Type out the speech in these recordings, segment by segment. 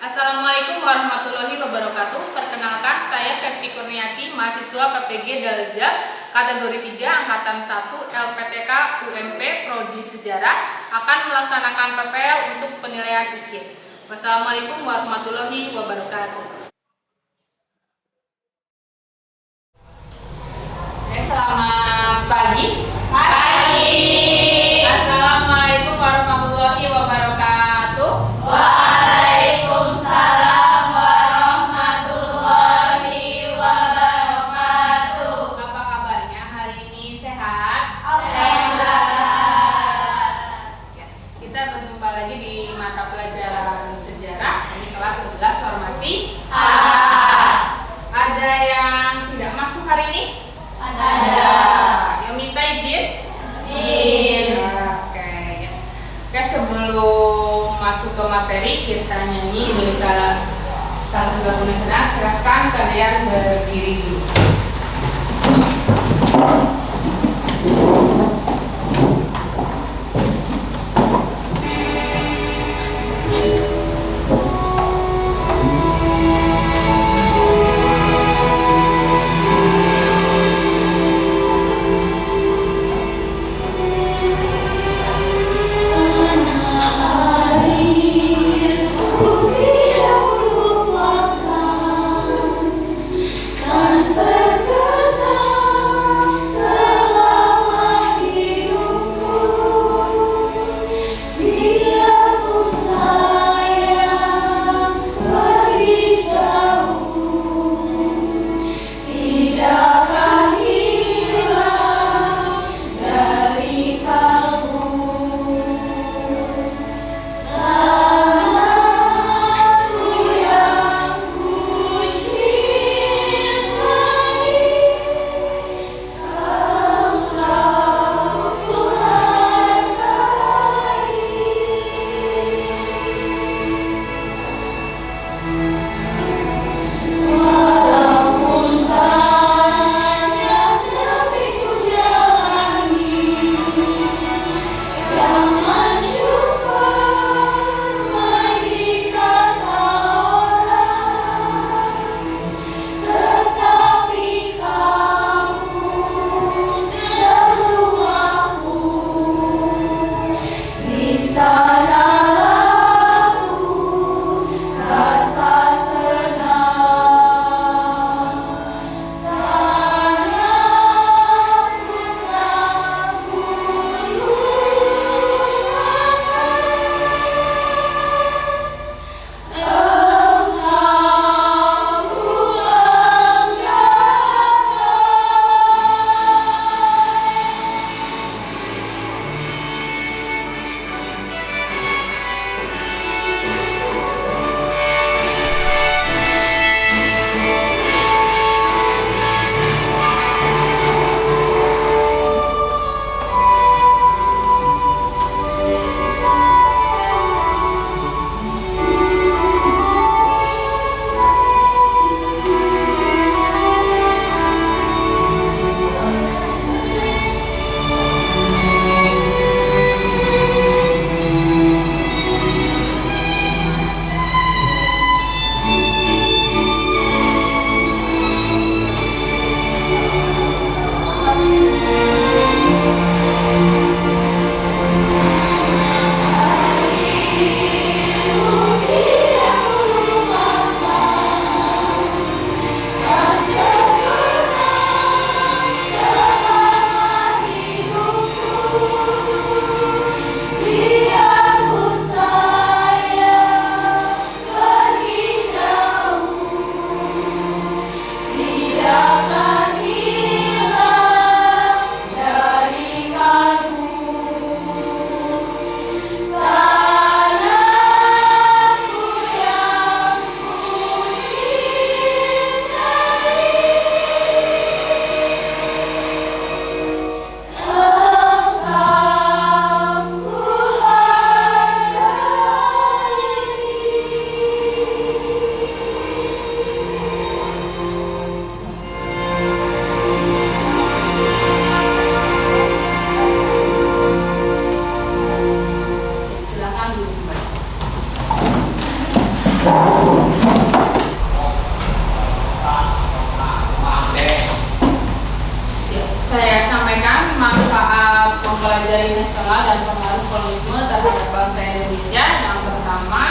Assalamualaikum warahmatullahi wabarakatuh. Perkenalkan, saya Febri Kurniati, mahasiswa PPG Dalja, kategori 3, angkatan 1, LPTK UMP, Prodi Sejarah, akan melaksanakan PPL untuk penilaian UKIP. Wassalamualaikum warahmatullahi wabarakatuh. Selamat pagi. Assalamualaikum warahmatullahi wabarakatuh. Waalaikumsalam warahmatullahi wabarakatuh. Apa kabarnya hari ini? Sehat? Sehat. Kita berjumpa lagi di mata pelajaran sejarah. Ini kelas 11 formasi. Ada yang tidak masuk hari ini? Ada. Yang minta izin? Izin. Oke, sebelum masuk ke materi, kita nyanyi dari salah satu lagu nasional. Silakan kalian berdiri dulu. Kan Ya, saya sampaikan manfaat mempelajari nasional dan pengaruh kolonisme terhadap bangsa Indonesia. Yang pertama,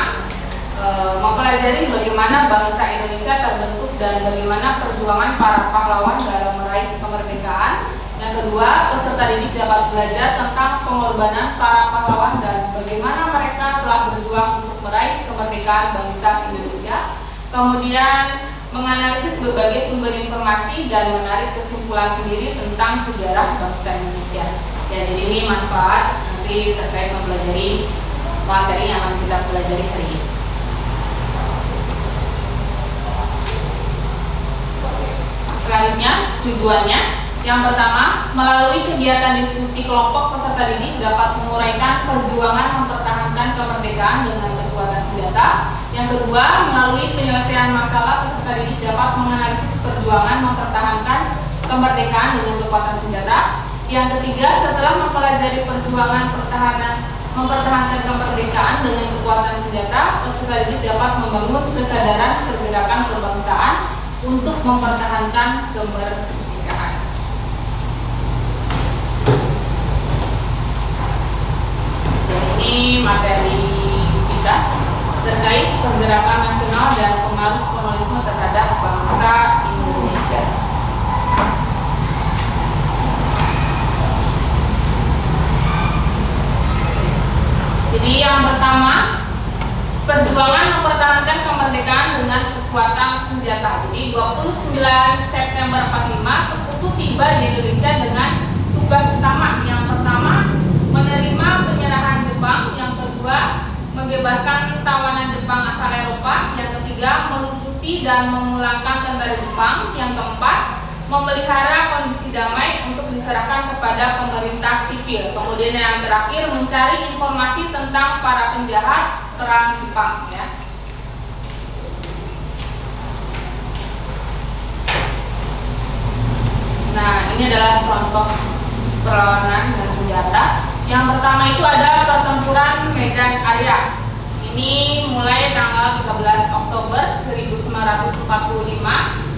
mempelajari bagaimana bangsa Indonesia terbentuk dan bagaimana perjuangan para pahlawan dalam meraih kemerdekaan. Yang kedua, peserta didik dapat belajar tentang pengorbanan para pahlawan dan bagaimana mereka telah berjuang untuk meraih kemerdekaan bangsa Indonesia. Kemudian, menganalisis berbagai sumber informasi dan menarik kesimpulan sendiri tentang sejarah bangsa Indonesia. Ya, jadi ini manfaat nanti terkait mempelajari materi yang akan kita pelajari hari ini. Selanjutnya, tujuannya. Yang pertama, melalui kegiatan diskusi kelompok peserta didik dapat menguraikan perjuangan mempertahankan kemerdekaan dengan kekuatan senjata. Yang kedua, melalui penyelesaian masalah peserta didik dapat menganalisis perjuangan mempertahankan kemerdekaan dengan kekuatan senjata. Yang ketiga, setelah mempelajari perjuangan mempertahankan kemerdekaan dengan kekuatan senjata, peserta didik dapat membangun kesadaran pergerakan kebangsaan untuk mempertahankan kemerdekaan. Ini materi kita terkait pergerakan nasional dan pengaruh kolonisme terhadap bangsa Indonesia. Jadi yang pertama, perjuangan mempertahankan kemerdekaan dengan kekuatan senjata. Jadi 29 September 45 Sekutu tiba di Indonesia dengan tugas utama. Yang pertama, menerima penyerahan Jepang. Yang kedua, membebaskan tawanan Jepang asal Eropa. Yang ketiga, melucuti dan memulangkan tentara Jepang. Yang keempat, memelihara kondisi damai untuk diserahkan kepada pemerintah sipil. Kemudian yang terakhir, mencari informasi tentang para penjahat perang Jepang. Ya. Nah, ini adalah contoh perlawanan dengan senjata. Yang pertama itu ada pertempuran Medan Area. Ini mulai tanggal 13 Oktober 1945.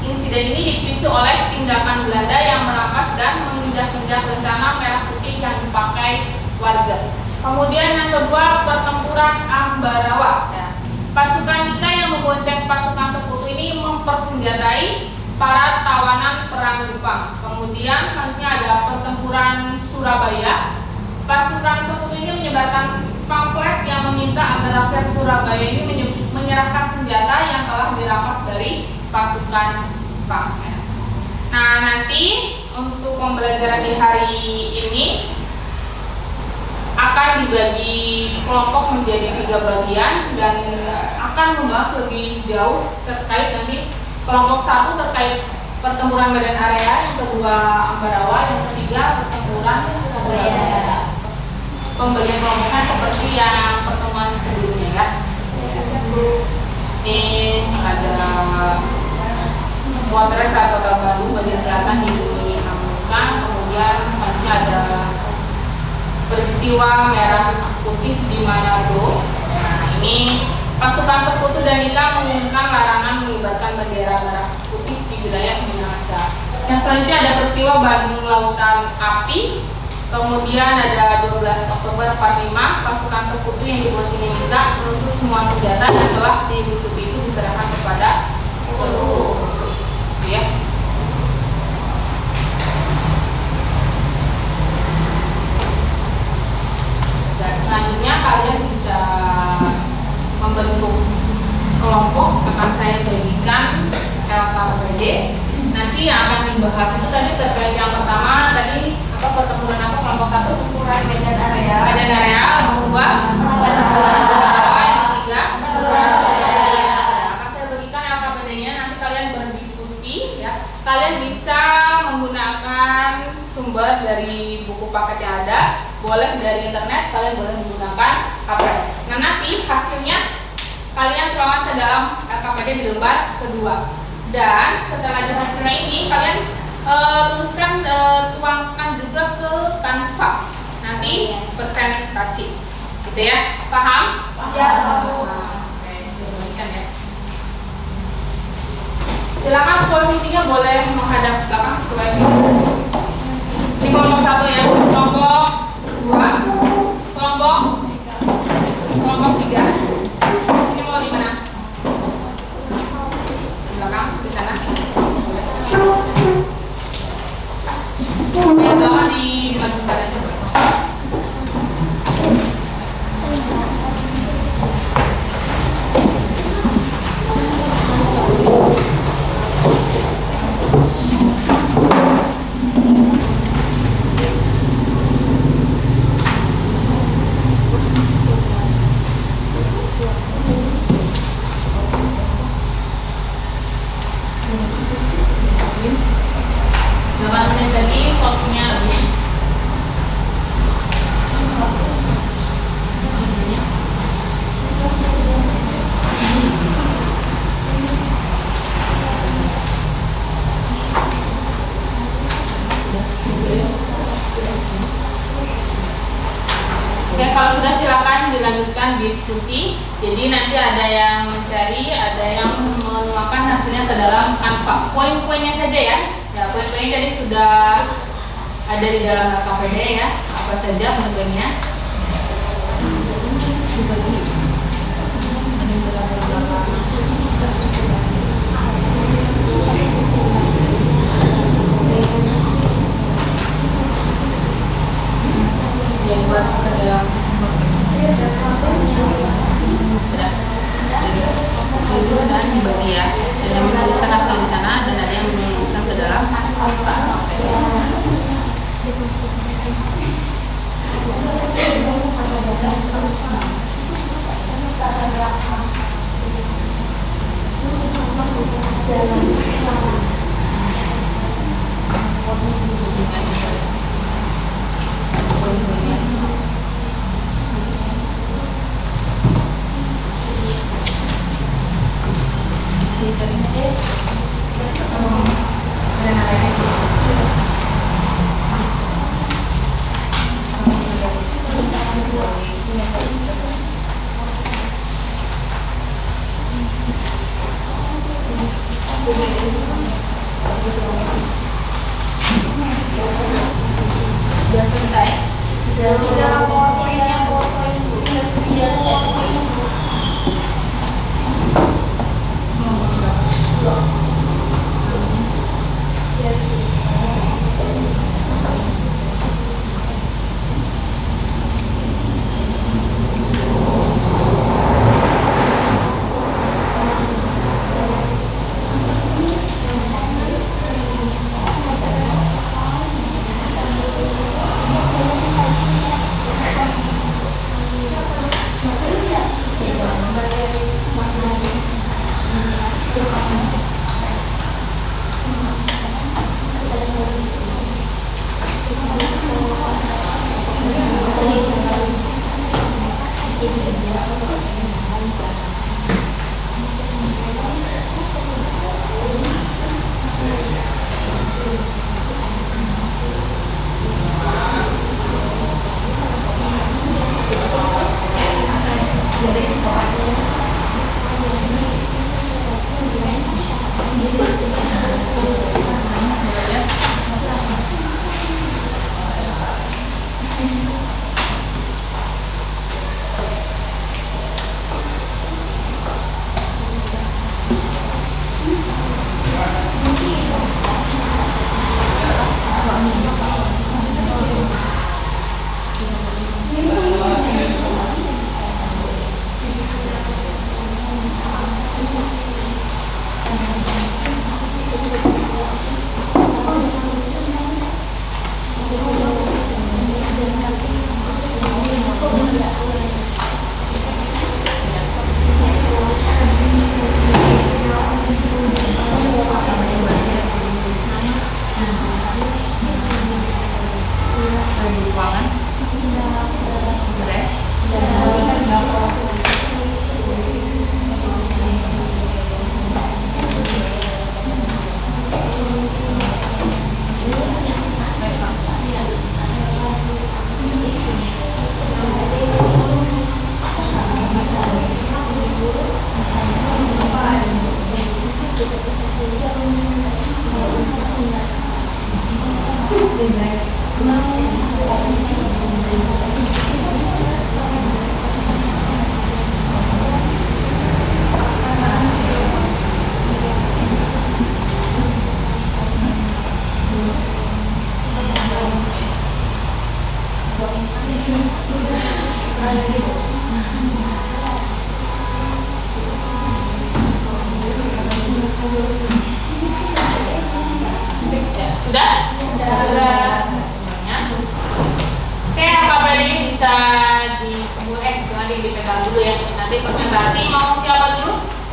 Insiden ini dipicu oleh tindakan Belanda yang merampas dan menginjak-injak rencana merah putih yang dipakai warga. Kemudian yang kedua, pertempuran Ambarawa. Ya. Pasukan Ika yang membonceng pasukan Sekutu ini mempersenjatai para tawanan perang Jepang. Kemudian selanjutnya ada pertempuran Surabaya. Pasukan Sekutu ini menyebarkan pamflet yang meminta agar rakyat Surabaya ini menyerahkan senjata yang telah dirampas dari pasukan Jepang. Nah, nanti untuk pembelajaran di hari ini akan dibagi kelompok menjadi 3 bagian dan akan membahas lebih jauh terkait nanti kelompok 1 terkait pertempuran Medan Area, yang kedua Ambarawa, yang ketiga pertempuran Surabaya. Pembagian kelompoknya seperti yang pertemuan sebelumnya ya. Ini ada Polres Kota Bandung bagian selatan dihanguskan, kemudian selanjutnya ada peristiwa merah putih di Manado. Nah, ini pasukan Sekutu dan Ika mengumumkan larangan mengibarkan bendera merah putih di wilayah Minahasa. Yang selanjutnya ada peristiwa Bandung Lautan Api. Kemudian ada 12 Oktober 45, pasukan Sekutu yang diboncengin Ika menuntut semua senjata yang telah dilucuti itu diserahkan kepada Sekutu. Ya. Dan selanjutnya kalian bisa membentuk kelompok, akan saya bagikan LKPD. Nanti yang akan dibahas itu tadi terkait yang pertama tadi apa pertempuran apa kelompok 1 pertempuran Medan Area. Medan Area, yang kedua yang ketiga akan saya bagikan LKPD-nya. Nanti kalian berdiskusi ya. Kalian bisa menggunakan sumber dari buku paket yang ada, boleh dari internet, kalian boleh menggunakan HP. Nah, nanti hasilnya kalian tuangkan ke dalam LKPD di lembar kedua. Dan setelah hasilnya ini kalian tuangkan juga ke Canva. Nanti presentasi. Gitu ya? Paham? Siap. Oke, Silakan posisinya boleh menghadap belakang sesuai. Ini kelompok 1 ya, kelompok 2, kelompok 3. Ini mau di mana? Di belakang, di sana. Yang belakang di maju sana aja. Oke, kalau sudah silakan dilanjutkan diskusi. Jadi nanti ada yang mencari, ada yang menuangkan hasilnya ke dalam Canva. Poin-poinnya saja ya. Ya, poin-poinnya tadi sudah ada di dalam KPD ya. Apa saja poin-poinnya? Yang buat itu sudah dibagi ya, ada yang menuliskan hasil di sana dan ada yang menuliskan ke dalam sudah selesai. Sudah poinnya.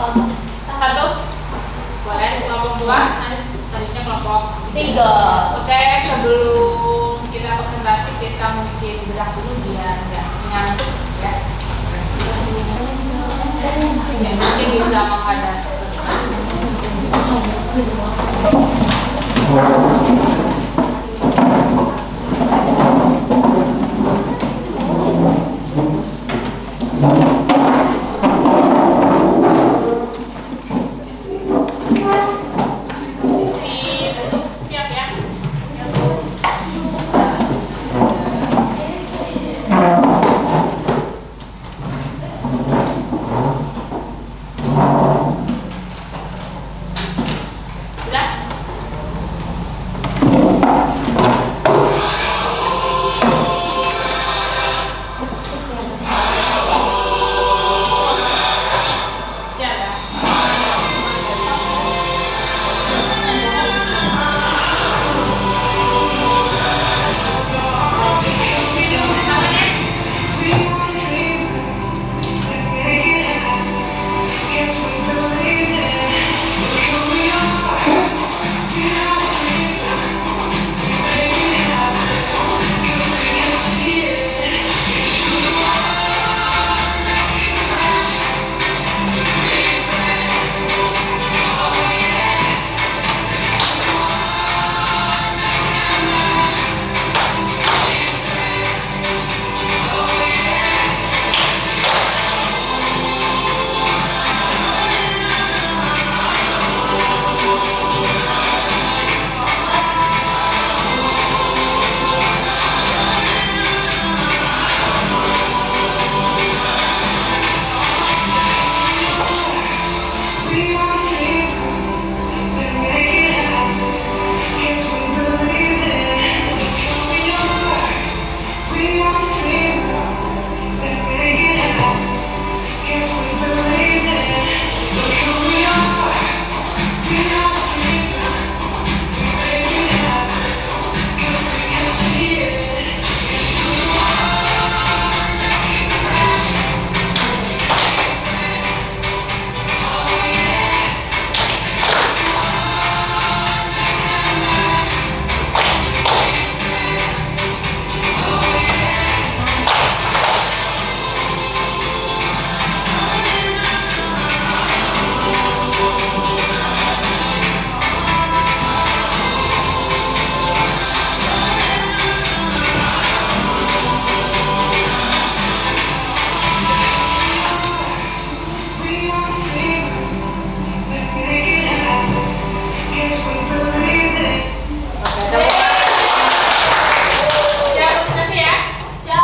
Satu. Boleh kelompok 2. Selanjutnya kelompok 3. Oke, sebelum kita presentasi kita mungkin bedah dulu biar nggak ngantuk ya. Ya, mungkin bisa menghadap. Siap ya. Sudah? Siap ya.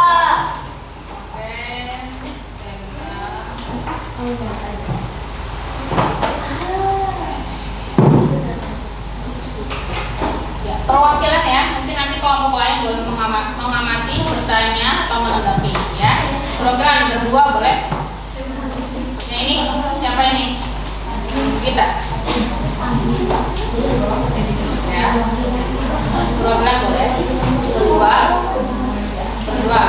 Perwakilan ya, mungkin nanti kelompok lain boleh mengamati, bertanya atau menanggapi ya. Program berdua boleh. Nah ini siapa ini? Kita. Ya. Program boleh. Berdua. Berdua.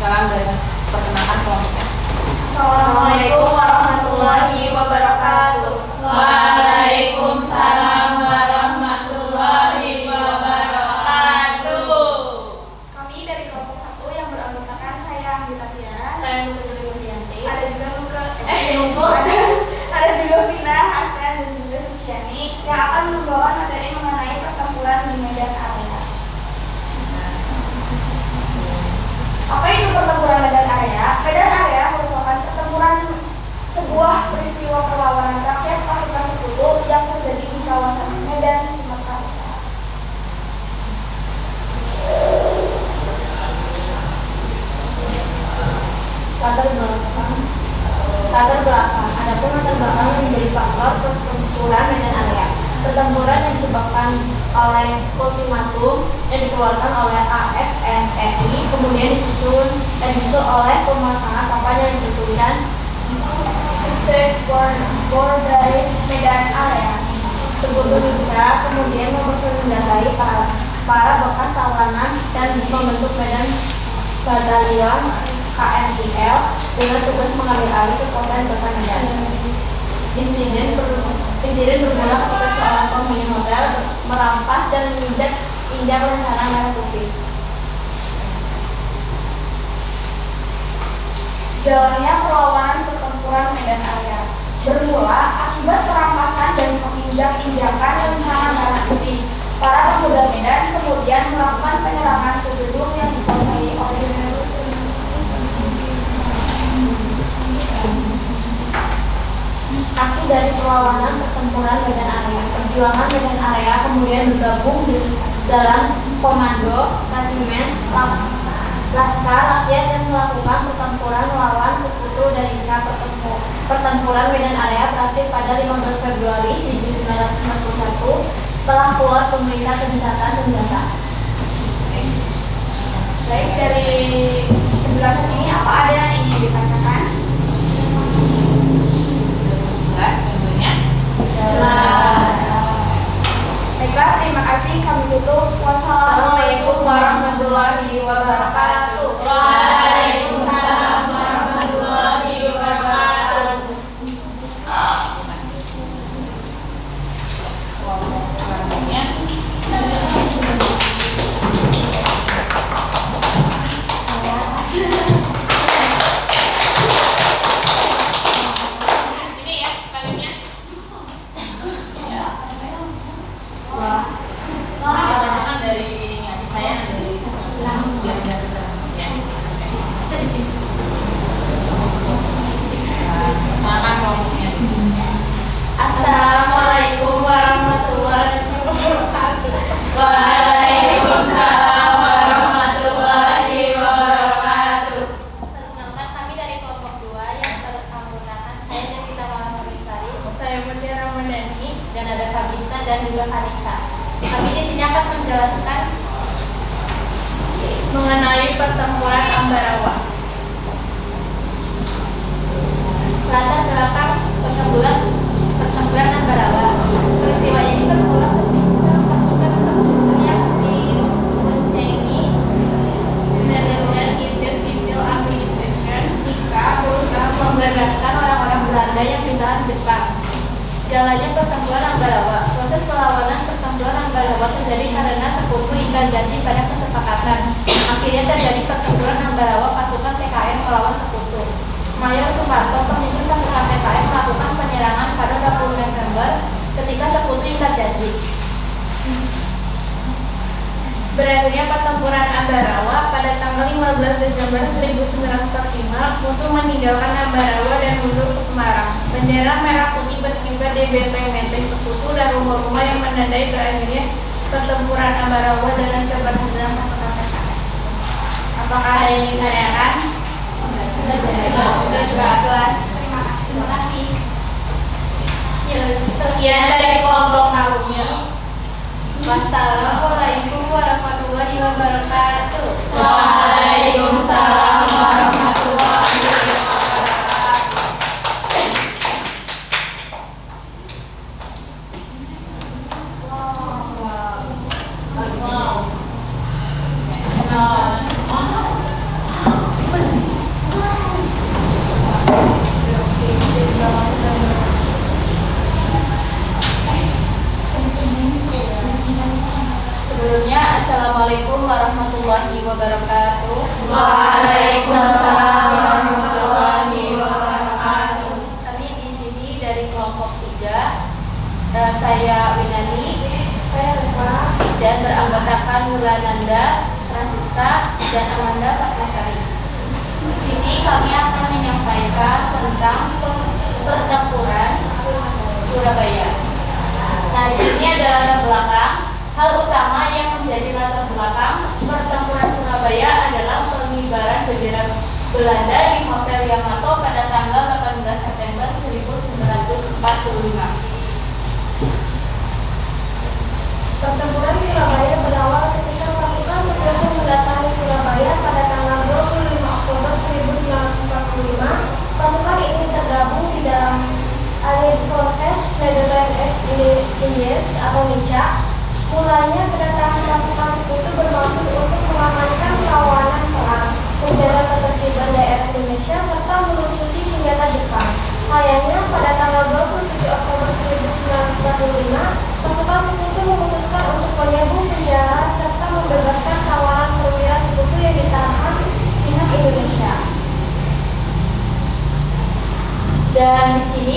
Salam dari perkenalkan kelompoknya. Assalamualaikum warahmatullahi wabarakatuh. Waalaikumsalam warahmatullahi wabarakatuh. Kami dari kelompok 1 yang beranggotakan saya Anggita Tiara. Saya Nuka Yulianti. Ada juga Nunggu. ada juga Vina, Hasnan dan juga Suciani yang akan membawa materi mengenai pertempuran di medan area. Apa itu pertempuran medan area? Medan area merupakan pertempuran sebuah peristiwa perlawanan rakyat pasukan sekutu yang terjadi di kawasan Medan, Sumatera Utara. Latar belakang. Adapun latar belakang yang menjadi faktor pertempuran medan area. Pertempuran yang disebabkan oleh ultimatum yang dikeluarkan oleh AFNEI, kemudian disusul oleh pemasangan papan yang bertulisan Exit Borders Medan Area. Sekutu Indonesia kemudian mempersenjatai para bekas tawanan dan membentuk medan batalion KMIL dengan tugas mengambil alih kekuasaan kota Medan. Insiden bermula ketika seorang penghuni hotel merampas dan menginjak rencana Merah Putih. Jalannya perlawanan pertempuran Medan Area bermula akibat perampasan dan penginjak-injakan rencana Merah Putih. Para pemuda Medan kemudian melakukan penyerangan ke gedung yang dikuasai oleh Akhir dari perlawanan pertempuran Medan Area, perjuangan Medan Area kemudian bergabung dalam Komando Resimen Laskar Rakyat dan melakukan pertempuran melawan sekutu dari Inca. Pertempuran Medan Area berakhir pada 15 Februari 1941 setelah keluar pemerintah gencatan senjata. Baik, dari penjelasan ini apa ada yang ingin ditanyakan? Jelas tentunya. Baiklah, terima kasih. Kami tutup. Wassalamualaikum warahmatullahi wabarakatuh. Waalaikumsalam warahmatullahi wabarakatuh. Selanjutnya. Ini ya kalinya. Ada bacaan dari ininya, saya dari ya. Makan ngomongnya. Assalamualaikum warahmatullahi wabarakatuh. Waalaikumsalam warahmatullahi wabarakatuh. Perkenalkan, kami dari kelompok 2 yang beranggotakan saya dan kita Lestari, Saya Mutiara Ramadhani. dan ada Kabista dan juga Kanisa. Kami di sini akan menjelaskan Mengenai pertempuran Ambarawa. latar belakang pertempuran Ambarawa. Peristiwa ini bermula ketika pasukan sekutu yang diboncengi Netherlands East Civil Administration berusaha membebaskan orang-orang Belanda yang ditahan Jepang. Jalannya pertempuran Ambarawa. Proses perlawanan pertempuran Ambarawa terjadi karena sekutu ingkar janji pada kesepakatan. Akhirnya terjadi pertempuran Ambarawa pasukan PKM melawan sekutu. Mayor Sumarto, pemimpin pasukan PKM, melakukan penyerangan pada 20 November ketika sekutu ingkar janji. Berakhirnya pertempuran Ambarawa pada tanggal 15 Desember 1945, musuh meninggalkan Ambarawa dan mundur ke Semarang. Bendera merah putih berkibar di benteng-benteng sekutu dan rumah-rumah yang menandai berakhirnya pertempuran Ambarawa dengan keberhasilan pasukan PKM. Apakah ada yang ditanyakan? Sudah jelas. Terima kasih. Sekian dari kelompok kami. Wassalamualaikum warahmatullahi wabarakatuh. Waalaikumsalam warahmatullahi wabarakatuh. Sebelumnya, Assalamualaikum warahmatullahi wabarakatuh. Waalaikumsalam warahmatullahi wabarakatuh. Kami di sini dari kelompok 3. Saya Winani, Saya Reva. dan beranggotakan Wulananda, Francisca, dan Amanda Pascasari. Di sini kami akan menyampaikan tentang pertempuran Surabaya. Nah, di sini ada latar belakang. Hal utama yang menjadi latar belakang pertempuran Surabaya adalah pengibaran bendera Belanda di Hotel Yamato pada tanggal 18 September 1945. Pertempuran Surabaya berawal ketika pasukan sekutu mendatangi Surabaya pada tanggal 25 Oktober 1945. Pasukan ini tergabung di dalam Allied Forces Netherlands East Indies atau NICA. Mulanya kedatangan pasukan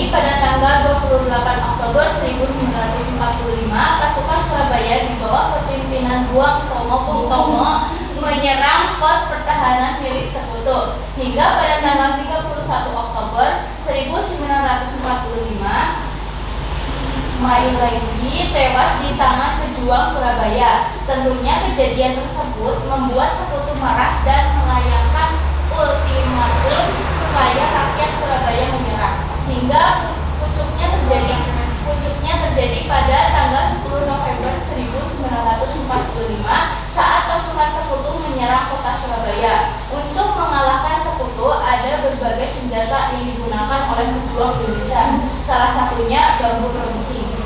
Jadi pada tanggal 28 Oktober 1945, pasukan Surabaya di bawah kepemimpinan Buang Tomo Bung Tomo menyerang pos pertahanan milik Sekutu. Hingga pada tanggal 31 Oktober 1945, Mairegi tewas di tangan pejuang Surabaya. Tentunya kejadian tersebut membuat Sekutu marah dan melayangkan ultimatum supaya rakyat Surabaya menyerah. Hingga pucuknya terjadi pada tanggal 10 November 1945 saat pasukan Sekutu menyerang kota Surabaya. Untuk mengalahkan Sekutu ada berbagai senjata yang digunakan oleh pejuang Indonesia. Salah satunya bambu runcing.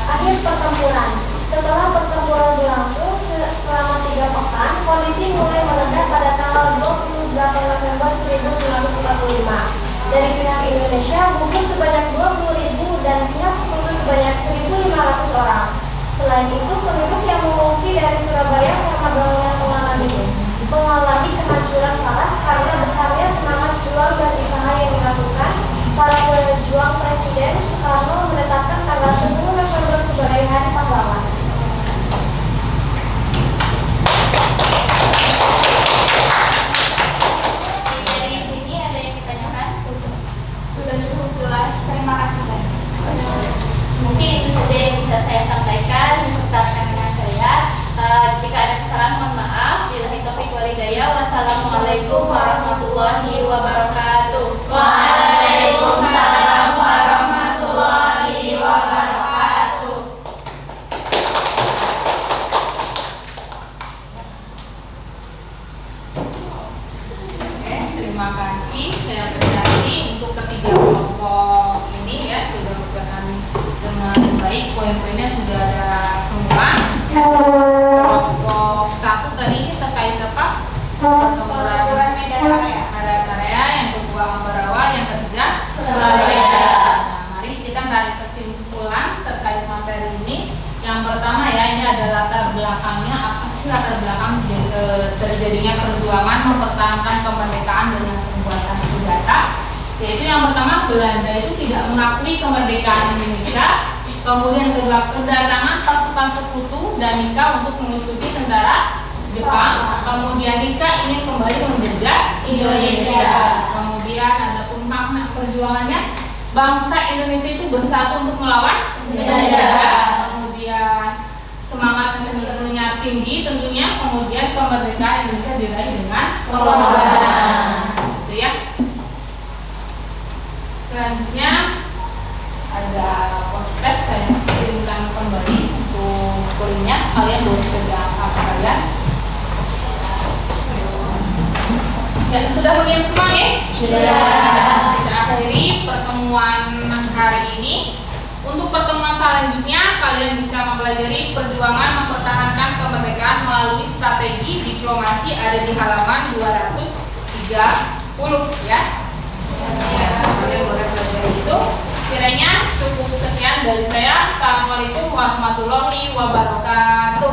Akhir pertempuran. Setelah pertempuran berlangsung selama 3 pekan, kondisi mulai mereda pada tanggal 28 November 1945. Dari pihak Indonesia mungkin sebanyak 20.000 dan pihak Sekutu sebanyak 1.500 orang. Selain itu, penduduk yang mengungsi dari Surabaya mengalami kehancuran parah karena besarnya semangat juang dan usaha yang dilakukan para pejuang. Presiden Soekarno menetapkan tanggal 10 November sebagai Hari Pahlawan. Dari sini ada yang ditanyakan? Sudah cukup jelas, terima kasih. Mungkin itu saja yang bisa saya sampaikan beserta rekan-rekan saya. Jika ada kesalahan mohon maaf. Billahi taufiq wal hidayah. Wassalamualaikum warahmatullahi wabarakatuh. Waalaikumsalam warahmatullahi wabarakatuh. Oke, terima kasih. Saya apresiasi untuk ketiga kelompok ini ya sudah berjalan dengan baik. Poin-poinnya sudah ada semua. Kelompok 1 tadi ini terkait apa? Pertempuran area, yang kedua Ambarawa, yang ketiga Surabaya. Nah, mari kita tarik kesimpulan terkait materi ini. Yang pertama ya, ini ada latar belakangnya. Apa sih latar belakang terjadinya perjuangan mempertahankan kemerdekaan dengan pembuatan senjata? Yaitu yang pertama, Belanda itu tidak mengakui kemerdekaan Indonesia. Kemudian kedua, kedatangan pasukan Sekutu dan Nika untuk mengikuti tentara Jepang. Kemudian Nika ingin kembali menjajah Indonesia. Kemudian ada pun makna perjuangannya, bangsa Indonesia itu bersatu untuk melawan penjajah. Kemudian semangat nasionalismenya tinggi tentunya. Kemudian kemerdekaan Indonesia diraih dengan pengorbanan. Itu ya. Selanjutnya ada post-test, saya kirimkan kembali untuk kuliahnya. Kalian boleh pegang apa kalian? Ya, sudah mengirim semua ya? Sudah. Kita akhiri pertemuan hari ini. Untuk pertemuan selanjutnya, kalian bisa mempelajari perjuangan mempertahankan kemerdekaan melalui strategi diplomasi, ada di halaman 230 ya. Ya, kalian boleh pelajari itu. Kiranya cukup sekian dari saya. Assalamualaikum warahmatullahi wabarakatuh.